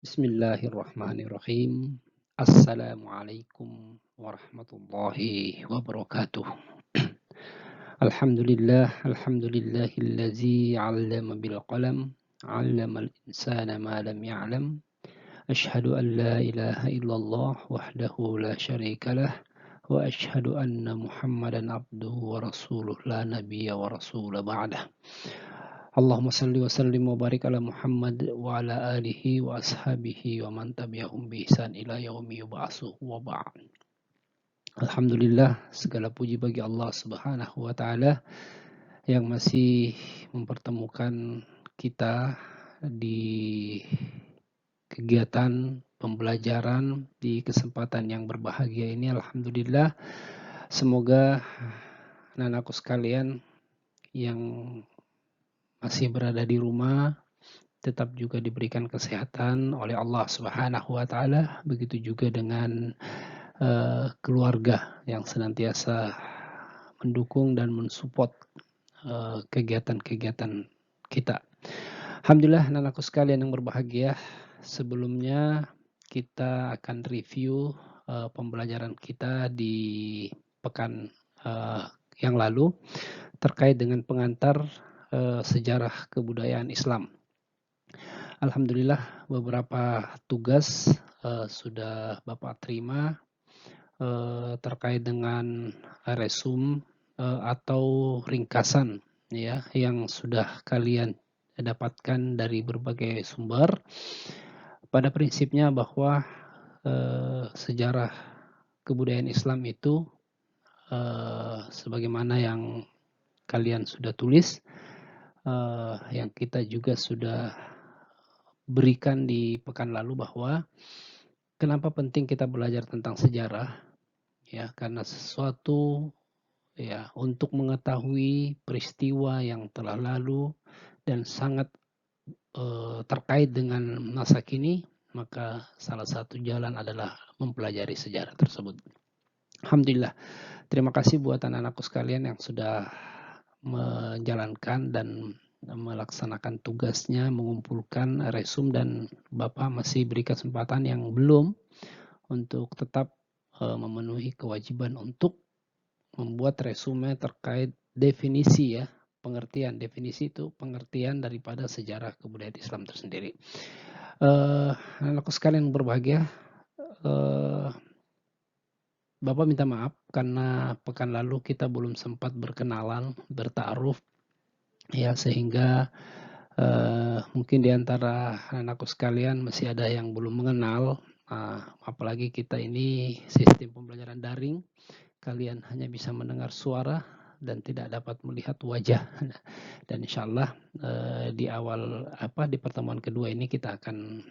Bismillahirrahmanirrahim. Assalamualaikum warahmatullahi wabarakatuh. Alhamdulillahillazi 'allama bil qalam, 'allamal insana ma lam ya'lam. Asyhadu an la ilaha illallah wahdahu la syarikalah wa asyhadu anna Muhammadan abduhu wa rasuluh la nabiyya wa rasula ba'dah. Allahumma salli wa sallim wa barik ala Muhammad wa ala alihi wa ashabihi wa man tabi'ahum bi ihsan ila yaumi yub'atsu wa ba'd. Alhamdulillah, segala puji bagi Allah Subhanahu wa taala yang masih mempertemukan kita di kegiatan pembelajaran di kesempatan yang berbahagia ini. Alhamdulillah, semoga anak-anakku sekalian yang masih berada di rumah tetap juga diberikan kesehatan oleh Allah Subhanahu wa taala, begitu juga dengan keluarga yang senantiasa mendukung dan mensupport kegiatan-kegiatan kita. Alhamdulillah anak-anakku sekalian yang berbahagia, sebelumnya kita akan review pembelajaran kita di pekan yang lalu terkait dengan pengantar sejarah kebudayaan Islam. Alhamdulillah beberapa tugas sudah Bapak terima terkait dengan resume atau ringkasan ya yang sudah kalian dapatkan dari berbagai sumber. Pada prinsipnya bahwa sejarah kebudayaan Islam itu sebagaimana yang kalian sudah tulis, yang kita juga sudah berikan di pekan lalu, bahwa kenapa penting kita belajar tentang sejarah, ya karena sesuatu ya untuk mengetahui peristiwa yang telah lalu dan sangat terkait dengan masa kini, maka salah satu jalan adalah mempelajari sejarah tersebut. Alhamdulillah, terima kasih buat anak-anakku sekalian yang sudah menjalankan dan melaksanakan tugasnya, mengumpulkan resume, dan Bapak masih beri kesempatan yang belum untuk tetap memenuhi kewajiban untuk membuat resume terkait definisi ya, pengertian. Definisi itu pengertian daripada sejarah kebudayaan Islam tersendiri. Anak-anakku sekalian yang berbahagia, Bapak minta maaf karena pekan lalu kita belum sempat berkenalan, bertaaruf, ya sehingga mungkin di antara anakku sekalian masih ada yang belum mengenal, apalagi kita ini sistem pembelajaran daring, kalian hanya bisa mendengar suara dan tidak dapat melihat wajah. Dan insya Allah di pertemuan kedua ini kita akan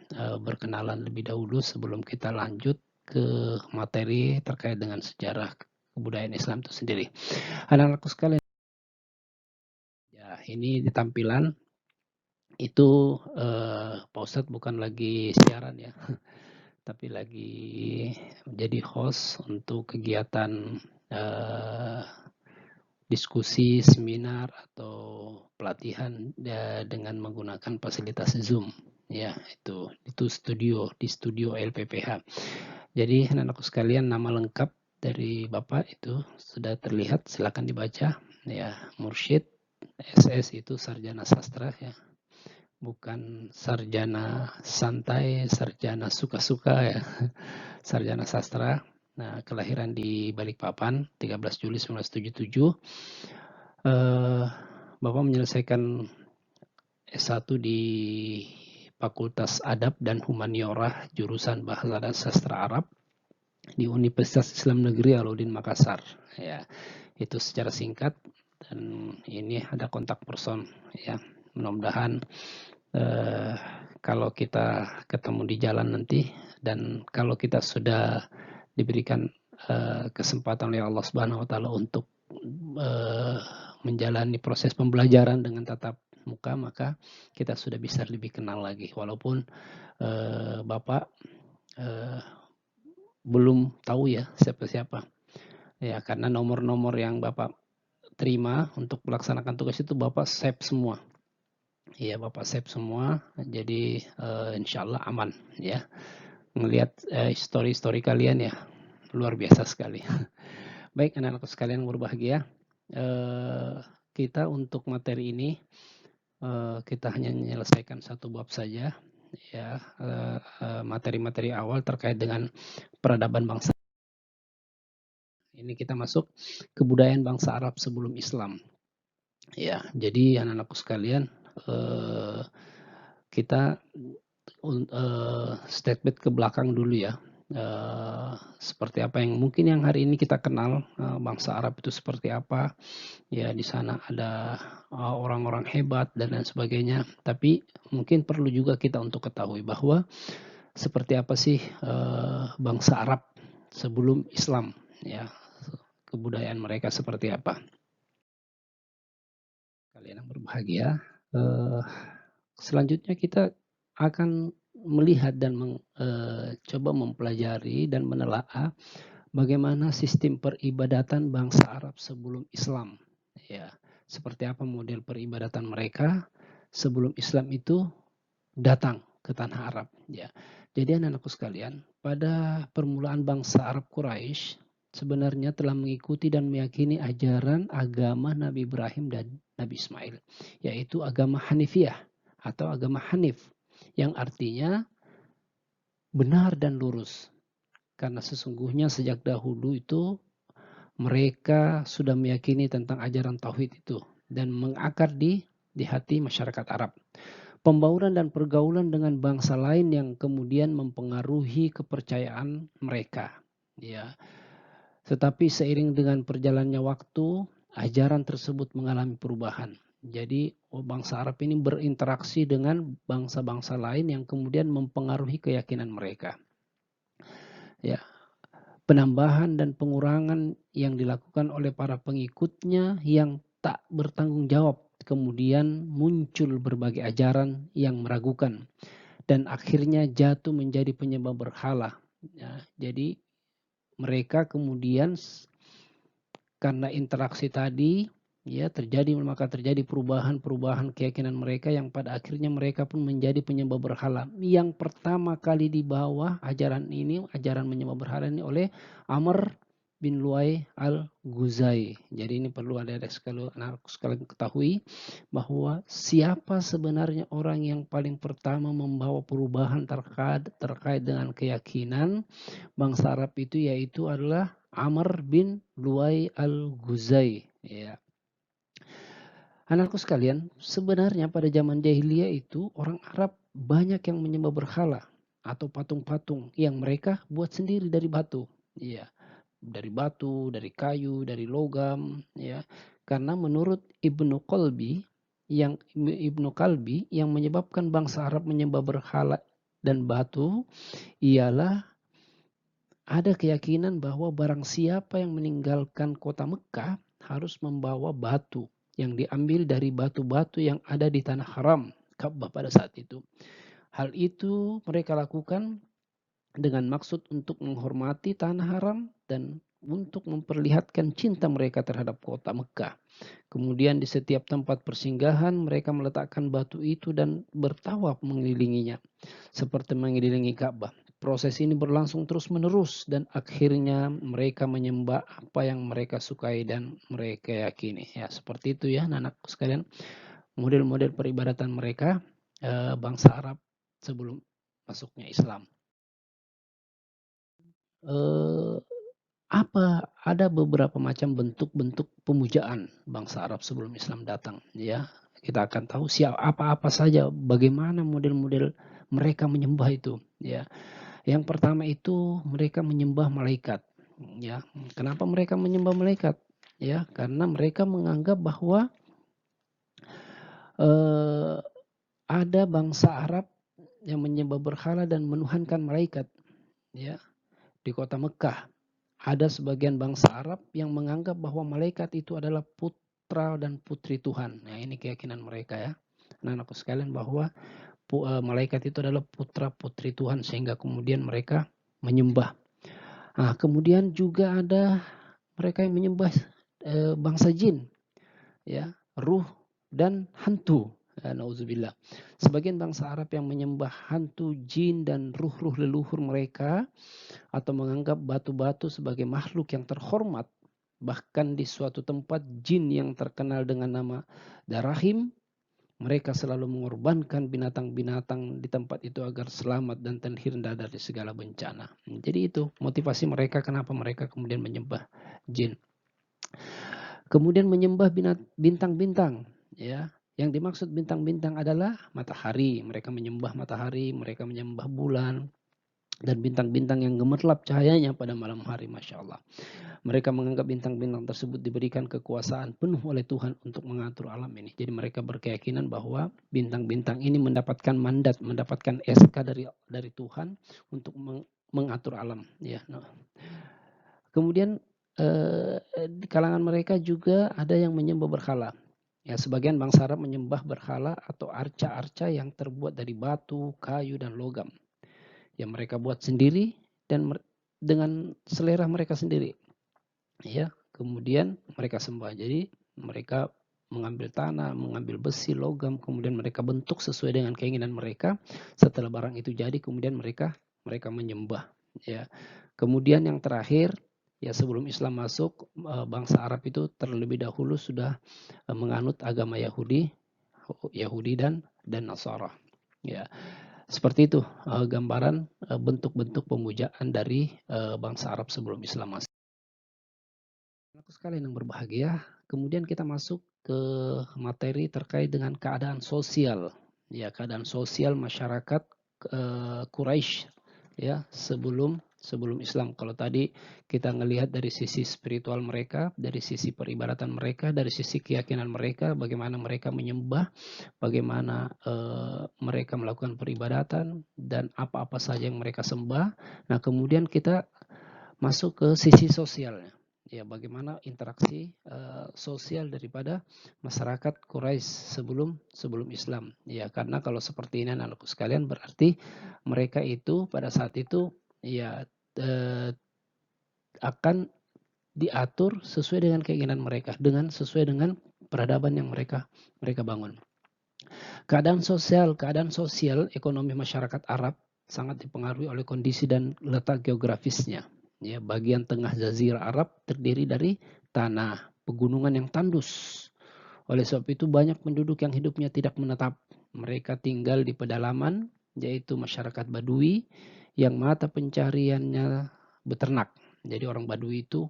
berkenalan lebih dahulu sebelum kita lanjut ke materi terkait dengan sejarah kebudayaan Islam itu sendiri. Anak-anakku sekalian, ya ini di tampilan itu Pak Ustadz bukan lagi siaran ya, tapi lagi menjadi host untuk kegiatan diskusi, seminar atau pelatihan dengan menggunakan fasilitas Zoom. Ya, itu di studio LPPH. Jadi anak-anakku sekalian, nama lengkap dari Bapak itu sudah terlihat, silakan dibaca ya. Mursyid SS itu sarjana sastra ya. Bukan sarjana santai, sarjana suka-suka ya. Sarjana sastra. Nah, kelahiran di Balikpapan 13 Juli 1977. Bapak menyelesaikan S1 di Fakultas Adab dan Humaniora jurusan Bahasa dan Sastra Arab di Universitas Islam Negeri Alauddin Makassar. Ya, itu secara singkat, dan ini ada kontak person ya. Mudah-mudahan kalau kita ketemu di jalan nanti, dan kalau kita sudah diberikan kesempatan oleh Allah Subhanahu wa taala untuk menjalani proses pembelajaran dengan tatap muka, maka kita sudah bisa lebih kenal lagi, walaupun Bapak belum tahu ya siapa-siapa ya, karena nomor-nomor yang Bapak terima untuk melaksanakan tugas itu Bapak save semua ya Bapak Sep semua. Jadi insya Allah aman ya. Ngelihat story-story kalian ya luar biasa sekali. Baik anak-anakku sekalian yang berbahagia, kita untuk materi ini kita hanya menyelesaikan satu bab saja ya, materi-materi awal terkait dengan peradaban bangsa. Ini kita masuk kebudayaan bangsa Arab sebelum Islam. Ya, jadi anak-anakku sekalian, kita step back ke belakang dulu ya. Seperti apa yang mungkin yang hari ini kita kenal, bangsa Arab itu seperti apa. Ya, di sana ada orang-orang hebat dan lain sebagainya. Tapi mungkin perlu juga kita untuk ketahui bahwa seperti apa sih bangsa Arab sebelum Islam, ya, kebudayaan mereka seperti apa. Kalian yang berbahagia, selanjutnya kita akan melihat dan coba mempelajari dan menelaah bagaimana sistem peribadatan bangsa Arab sebelum Islam. Ya, seperti apa model peribadatan mereka sebelum Islam itu datang ke tanah Arab. Ya, jadi anak-anakku sekalian, pada permulaan bangsa Arab Quraisy sebenarnya telah mengikuti dan meyakini ajaran agama Nabi Ibrahim dan Nabi Ismail, yaitu agama Hanifiyah atau agama Hanif, yang artinya benar dan lurus. Karena sesungguhnya sejak dahulu itu mereka sudah meyakini tentang ajaran tauhid itu dan mengakar di hati masyarakat Arab. Pembauran dan pergaulan dengan bangsa lain yang kemudian mempengaruhi kepercayaan mereka. Ya, tetapi seiring dengan perjalannya waktu, ajaran tersebut mengalami perubahan. Jadi bangsa Arab ini berinteraksi dengan bangsa-bangsa lain yang kemudian mempengaruhi keyakinan mereka. Ya, penambahan dan pengurangan yang dilakukan oleh para pengikutnya yang tak bertanggung jawab. Kemudian muncul berbagai ajaran yang meragukan dan akhirnya jatuh menjadi penyembah berhala. Ya, jadi mereka kemudian karena interaksi tadi ya maka terjadi perubahan-perubahan keyakinan mereka yang pada akhirnya mereka pun menjadi penyembah berhala. Yang pertama kali di bawah ajaran menyembah berhala ini oleh Amr bin Luay al-Ghuzai. Jadi ini perlu ada sekalian ketahui bahwa siapa sebenarnya orang yang paling pertama membawa perubahan terkait dengan keyakinan bangsa Arab itu, yaitu adalah Amr bin Luay al-Ghuzai. Ya. Anakku sekalian, sebenarnya pada zaman jahiliyah itu orang Arab banyak yang menyembah berhala atau patung-patung yang mereka buat sendiri dari batu. Ya, dari batu, dari kayu, dari logam. Ya, karena menurut Ibnu Kalbi yang menyebabkan bangsa Arab menyembah berhala dan batu ialah ada keyakinan bahwa barang siapa yang meninggalkan kota Mekah harus membawa batu yang diambil dari batu-batu yang ada di tanah haram Ka'bah pada saat itu. Hal itu mereka lakukan dengan maksud untuk menghormati tanah haram dan untuk memperlihatkan cinta mereka terhadap kota Mekah. Kemudian di setiap tempat persinggahan mereka meletakkan batu itu dan bertawaf mengelilinginya seperti mengelilingi Ka'bah. Proses ini berlangsung terus-menerus dan akhirnya mereka menyembah apa yang mereka sukai dan mereka yakini. Ya, seperti itu ya anak sekalian. Model-model peribadatan mereka bangsa Arab sebelum masuknya Islam. Ada beberapa macam bentuk-bentuk pemujaan bangsa Arab sebelum Islam datang, ya. Kita akan tahu apa-apa saja, bagaimana model-model mereka menyembah itu, ya. Yang pertama itu mereka menyembah malaikat, ya. Kenapa mereka menyembah malaikat? Ya, karena mereka menganggap bahwa eh, ada bangsa Arab yang menyembah berhala dan menuhankan malaikat, ya, di kota Mekah. Ada sebagian bangsa Arab yang menganggap bahwa malaikat itu adalah putra dan putri Tuhan. Nah, ini keyakinan mereka ya. Anak-anakku sekalian, bahwa malaikat itu adalah putra putri Tuhan sehingga kemudian mereka menyembah. Nah, kemudian juga ada mereka yang menyembah bangsa jin, ya, ruh dan hantu. Nauzubillah. Sebagian bangsa Arab yang menyembah hantu, jin dan ruh-ruh leluhur mereka atau menganggap batu-batu sebagai makhluk yang terhormat. Bahkan di suatu tempat jin yang terkenal dengan nama Darahim, mereka selalu mengorbankan binatang-binatang di tempat itu agar selamat dan terhindar dari segala bencana. Jadi itu motivasi mereka kenapa mereka kemudian menyembah jin. Kemudian menyembah bintang-bintang, ya. Yang dimaksud bintang-bintang adalah matahari. Mereka menyembah matahari, mereka menyembah bulan, dan bintang-bintang yang gemerlap cahayanya pada malam hari, Masya Allah. Mereka menganggap bintang-bintang tersebut diberikan kekuasaan penuh oleh Tuhan untuk mengatur alam ini. Jadi mereka berkeyakinan bahwa bintang-bintang ini mendapatkan mandat, mendapatkan SK dari Tuhan untuk mengatur alam. Ya. Nah. Kemudian di kalangan mereka juga ada yang menyembah berhala. Ya, sebagian bangsa Arab menyembah berhala atau arca-arca yang terbuat dari batu, kayu, dan logam. Yang mereka buat sendiri dan dengan selera mereka sendiri. Ya, kemudian mereka sembah. Jadi mereka mengambil tanah, mengambil besi, logam, kemudian mereka bentuk sesuai dengan keinginan mereka. Setelah barang itu jadi, kemudian mereka menyembah. Ya, kemudian yang terakhir, ya sebelum Islam masuk, bangsa Arab itu terlebih dahulu sudah menganut agama Yahudi dan Nasara. Ya, seperti itu gambaran bentuk-bentuk pemujaan dari bangsa Arab sebelum Islam masuk. Anak sekalian yang berbahagia, kemudian kita masuk ke materi terkait dengan keadaan sosial, ya keadaan sosial masyarakat Quraisy, ya sebelum Islam. Kalau tadi kita ngelihat dari sisi spiritual mereka, dari sisi peribadatan mereka, dari sisi keyakinan mereka, bagaimana mereka menyembah, bagaimana mereka melakukan peribadatan dan apa-apa saja yang mereka sembah. Nah, kemudian kita masuk ke sisi sosialnya. Ya, bagaimana interaksi sosial daripada masyarakat Quraisy sebelum Islam. Ya, karena kalau seperti ini anak-anakku sekalian berarti mereka itu pada saat itu ya akan diatur sesuai dengan keinginan mereka, sesuai dengan peradaban yang mereka bangun. Keadaan sosial ekonomi masyarakat Arab sangat dipengaruhi oleh kondisi dan letak geografisnya. Ya, bagian tengah Jazirah Arab terdiri dari tanah, pegunungan yang tandus. Oleh sebab itu banyak penduduk yang hidupnya tidak menetap. Mereka tinggal di pedalaman, yaitu masyarakat Badui yang mata pencariannya beternak. Jadi orang Badui itu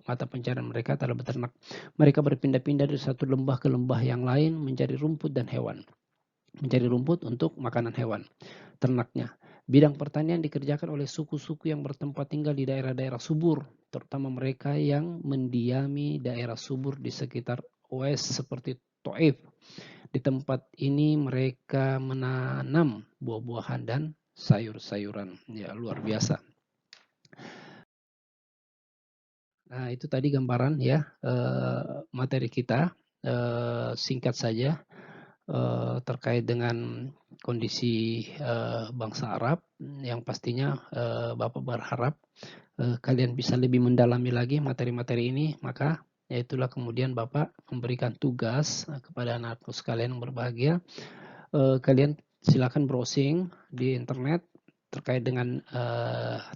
mata pencarian mereka adalah beternak. Mereka berpindah-pindah dari satu lembah ke lembah yang lain mencari rumput dan hewan. Mencari rumput untuk makanan hewan ternaknya. Bidang pertanian dikerjakan oleh suku-suku yang bertempat tinggal di daerah-daerah subur, terutama mereka yang mendiami daerah subur di sekitar Oais seperti Taif. Di tempat ini mereka menanam buah-buahan dan sayur-sayuran. Ya, luar biasa. Nah, itu tadi gambaran ya materi kita singkat saja terkait dengan kondisi bangsa Arab yang pastinya Bapak berharap kalian bisa lebih mendalami lagi materi-materi ini, maka yaitulah kemudian Bapak memberikan tugas kepada anakku sekalian yang berbahagia. Kalian silakan browsing di internet terkait dengan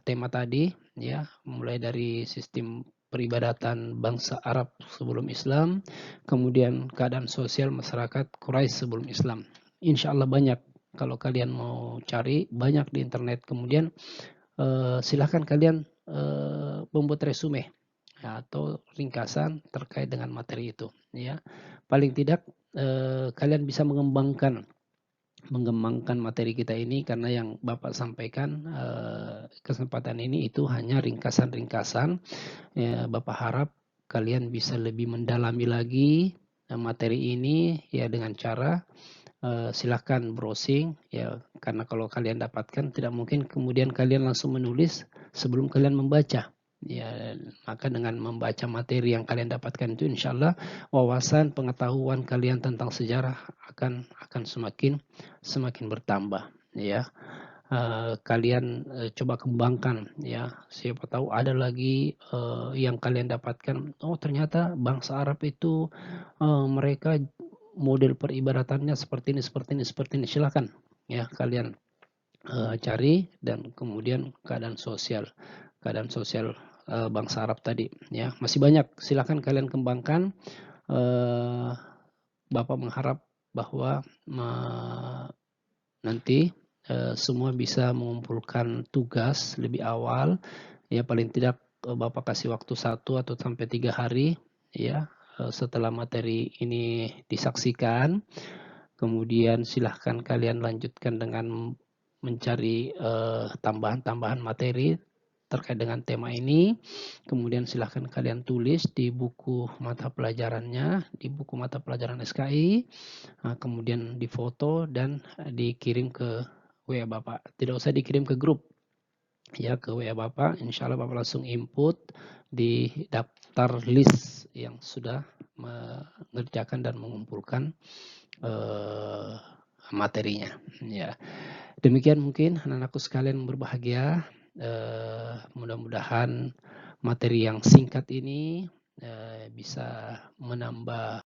tema tadi, ya, mulai dari sistem peribadatan bangsa Arab sebelum Islam, kemudian keadaan sosial masyarakat Quraisy sebelum Islam. Insya Allah banyak, kalau kalian mau cari banyak di internet. Kemudian silahkan kalian membuat resume ya, atau ringkasan terkait dengan materi itu. Ya, paling tidak kalian bisa mengembangkan materi kita ini, karena yang Bapak sampaikan kesempatan ini itu hanya ringkasan-ringkasan. Ya, Bapak harap kalian bisa lebih mendalami lagi materi ini ya dengan cara silahkan browsing ya, karena kalau kalian dapatkan tidak mungkin kemudian kalian langsung menulis sebelum kalian membaca. Ya, maka dengan membaca materi yang kalian dapatkan itu insya Allah wawasan pengetahuan kalian tentang sejarah akan semakin bertambah ya. Kalian coba kembangkan ya, siapa tahu ada lagi yang kalian dapatkan, oh ternyata bangsa Arab itu mereka model peribadatannya seperti ini, silakan ya kalian cari, dan kemudian keadaan sosial bangsa Arab tadi ya masih banyak, silakan kalian kembangkan. Bapak mengharap bahwa nanti semua bisa mengumpulkan tugas lebih awal ya, paling tidak Bapak kasih waktu 1 atau sampai 3 hari ya setelah materi ini disaksikan. Kemudian silahkan kalian lanjutkan dengan mencari tambahan-tambahan materi terkait dengan tema ini. Kemudian silahkan kalian tulis di buku mata pelajarannya, di buku mata pelajaran SKI. Kemudian difoto dan dikirim ke WA Bapak. Tidak usah dikirim ke grup, ya ke WA Bapak. Insya Allah Bapak langsung input di daftar list yang sudah mengerjakan dan mengumpulkan materinya. Ya, demikian mungkin anak-anakku sekalian berbahagia. Mudah-mudahan materi yang singkat ini bisa menambah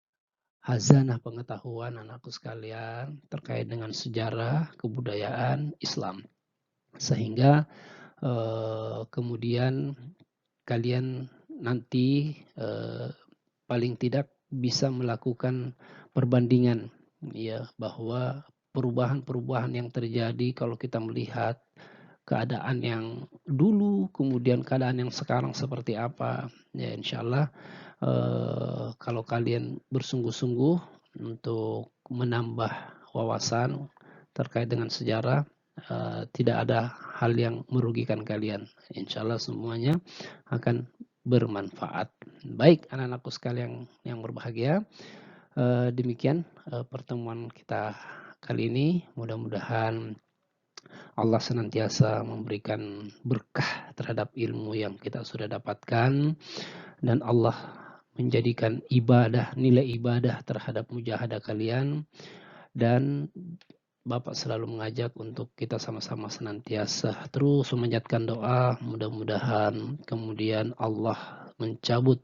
hazanah pengetahuan anakku sekalian terkait dengan sejarah kebudayaan Islam, sehingga kemudian kalian nanti paling tidak bisa melakukan perbandingan ya, bahwa perubahan-perubahan yang terjadi kalau kita melihat keadaan yang dulu kemudian keadaan yang sekarang seperti apa ya, insyaallah kalau kalian bersungguh-sungguh untuk menambah wawasan terkait dengan sejarah, tidak ada hal yang merugikan kalian. Insya Allah semuanya akan bermanfaat. Baik anak-anakku sekalian yang berbahagia, demikian pertemuan kita kali ini. Mudah-mudahan Allah senantiasa memberikan berkah terhadap ilmu yang kita sudah dapatkan, dan Allah menjadikan nilai ibadah terhadap mujahadah kalian. Dan Bapak selalu mengajak untuk kita sama-sama senantiasa terus memanjatkan doa, mudah-mudahan kemudian Allah mencabut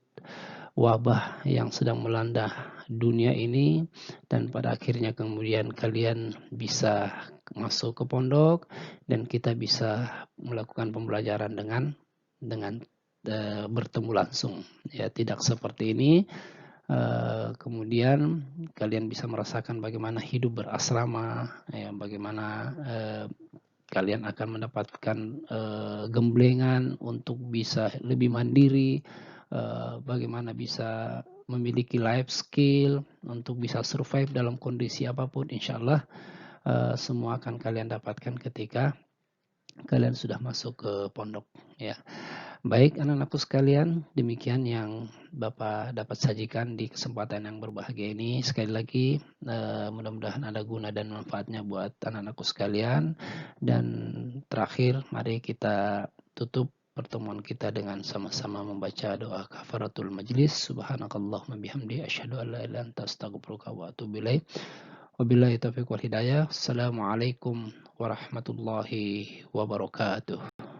wabah yang sedang melanda dunia ini, dan pada akhirnya kemudian kalian bisa masuk ke pondok dan kita bisa melakukan pembelajaran dengan bertemu langsung ya, tidak seperti ini. Kemudian kalian bisa merasakan bagaimana hidup berasrama ya, bagaimana kalian akan mendapatkan gemblengan untuk bisa lebih mandiri, bagaimana bisa memiliki life skill untuk bisa survive dalam kondisi apapun. Insya Allah semua akan kalian dapatkan ketika kalian sudah masuk ke pondok ya. Baik anak-anakku sekalian, demikian yang Bapak dapat sajikan di kesempatan yang berbahagia ini. Sekali lagi mudah-mudahan ada guna dan manfaatnya buat anak-anakku sekalian. Dan terakhir mari kita tutup pertemuan kita dengan sama-sama membaca doa kafaratul majlis. Subhanakallahumma bihamdi asyhadu an la ilaha illa anta astaghfiruka wa atubu ilaik. Wabillahi taufiq wal hidayah. Assalamualaikum warahmatullahi wabarakatuh.